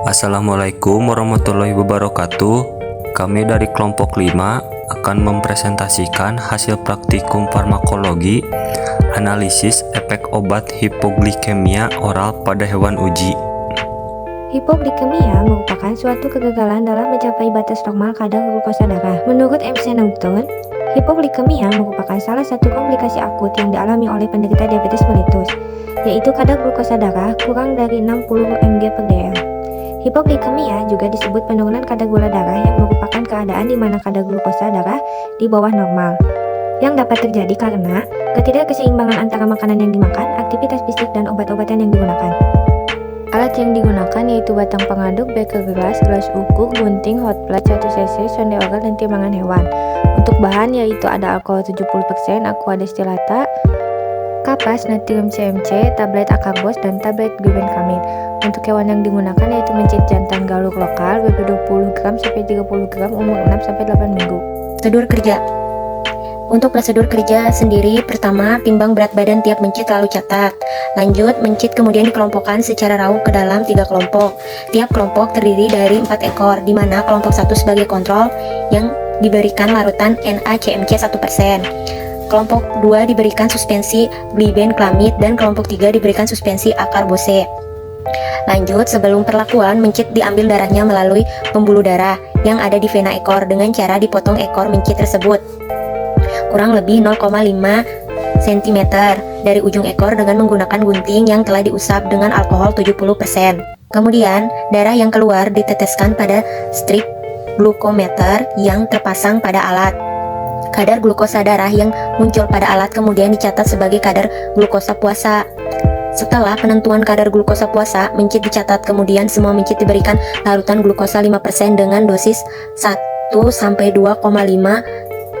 Assalamualaikum warahmatullahi wabarakatuh. Kami dari kelompok 5 akan mempresentasikan hasil praktikum farmakologi analisis efek obat hipoglikemia oral pada hewan uji. Hipoglikemia merupakan suatu kegagalan dalam mencapai batas normal kadar glukosa darah. Menurut M.C. Naughton, hipoglikemia merupakan salah satu komplikasi akut yang dialami oleh penderita diabetes mellitus, yaitu kadar glukosa darah kurang dari 60 mg/dl. Hipoglikemia juga disebut penurunan kadar gula darah yang merupakan keadaan di mana kadar glukosa darah di bawah normal, yang dapat terjadi karena ketidakseimbangan antara makanan yang dimakan, aktivitas fisik, dan obat-obatan yang digunakan. Alat yang digunakan yaitu batang pengaduk, beker gelas, gelas ukur, gunting, hot plate 1 cc, sonde oral, dan timbangan hewan. Untuk bahan yaitu ada alkohol 70%, aqua destillata, kapas, natrium CMC, tablet akarbos, dan tablet glibenclamid. Untuk hewan yang digunakan yaitu mencit jantan galur lokal, BB 20 gram sampai 30 gram, umur 6 sampai 8 minggu. Prosedur kerja. Untuk prosedur kerja sendiri, pertama, timbang berat badan tiap mencit lalu catat. Lanjut, mencit kemudian dikelompokkan secara rauk ke dalam 3 kelompok. Tiap kelompok terdiri dari 4 ekor, di mana kelompok 1 sebagai kontrol yang diberikan larutan NaCMC 1%. Kelompok 2 diberikan suspensi glibenclamid dan kelompok 3 diberikan suspensi akarbose. Lanjut, sebelum perlakuan, mencit diambil darahnya melalui pembuluh darah yang ada di vena ekor dengan cara dipotong ekor mencit tersebut kurang lebih 0,5 cm dari ujung ekor dengan menggunakan gunting yang telah diusap dengan alkohol 70%. Kemudian, darah yang keluar diteteskan pada strip glukometer yang terpasang pada alat. Kadar glukosa darah yang muncul pada alat kemudian dicatat sebagai kadar glukosa puasa. Setelah penentuan kadar glukosa puasa, mencit dicatat, kemudian semua mencit diberikan larutan glukosa 5% dengan dosis 1-2,5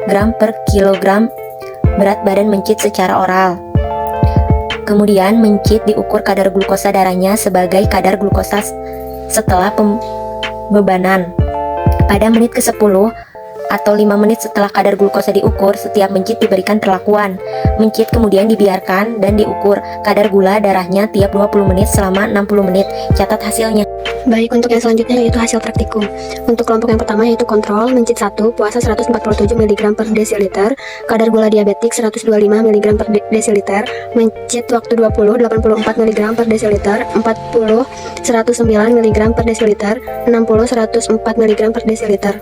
gram per kilogram berat badan mencit secara oral. Kemudian mencit diukur kadar glukosa darahnya sebagai kadar glukosa setelah pembebanan. Pada menit ke-10 atau 5 menit setelah kadar glukosa diukur, setiap mencit diberikan perlakuan. Mencit kemudian dibiarkan dan diukur kadar gula darahnya tiap 20 menit selama 60 menit. Catat hasilnya. Baik, untuk yang selanjutnya yaitu hasil praktikum. Untuk kelompok yang pertama yaitu kontrol, mencit 1, puasa 147 mg per desiliter, kadar gula diabetik 125 mg per desiliter, mencit waktu 20, 84 mg per desiliter, 40, 109 mg per desiliter, 60, 104 mg per desiliter.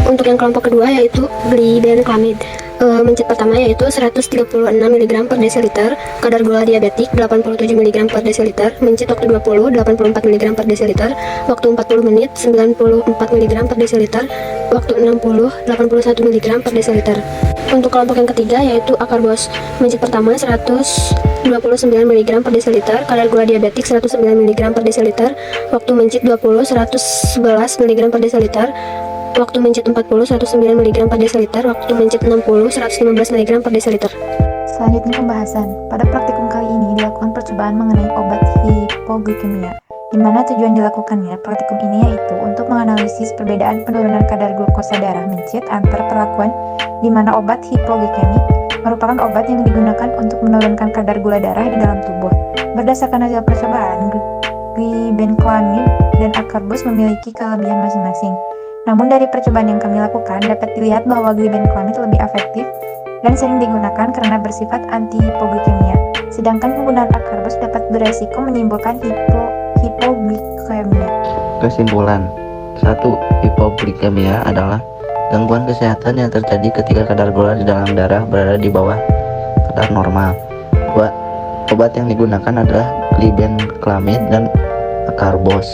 Untuk yang kelompok kedua yaitu glibenclamid. Mencit pertama yaitu 136 mg per desiliter, kadar gula diabetik 87 mg per desiliter, mencit waktu 20, 84 mg per desiliter, waktu 40 menit 94 mg per desiliter, waktu 60, 81 mg per desiliter. Untuk kelompok yang ketiga yaitu akarbos. Mencit pertama 129 mg per desiliter, kadar gula diabetik 109 mg per desiliter, waktu mencit 20, 111 mg per desiliter, waktu mencit 40, 109 mg per desiliter, waktu mencit 60, 115 mg per desiliter. Selanjutnya pembahasan. Pada praktikum kali ini dilakukan percobaan mengenai obat hipoglikemia, di mana tujuan dilakukannya praktikum ini yaitu untuk menganalisis perbedaan penurunan kadar glukosa darah mencit antar perlakuan, di mana obat hipoglikemik merupakan obat yang digunakan untuk menurunkan kadar gula darah di dalam tubuh. Berdasarkan hasil percobaan, glibenclamid dan akarbos memiliki kelebihan masing-masing. Namun dari percobaan yang kami lakukan dapat dilihat bahwa glibenclamid lebih efektif dan sering digunakan karena bersifat anti-hipoglikemia, sedangkan penggunaan akarbos dapat beresiko menimbulkan hipoglikemia. Kesimpulan 1. Hipoglikemia adalah gangguan kesehatan yang terjadi ketika kadar gula di dalam darah berada di bawah kadar normal. 2. Obat yang digunakan adalah glibenclamid dan akarbos.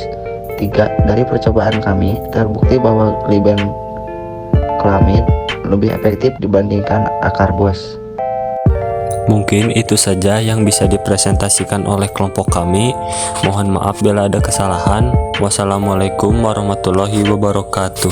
3. Dari percobaan kami, terbukti bahwa glibenclamid lebih efektif dibandingkan akarbos. Mungkin itu saja yang bisa dipresentasikan oleh kelompok kami. Mohon maaf bila ada kesalahan. Wassalamualaikum warahmatullahi wabarakatuh.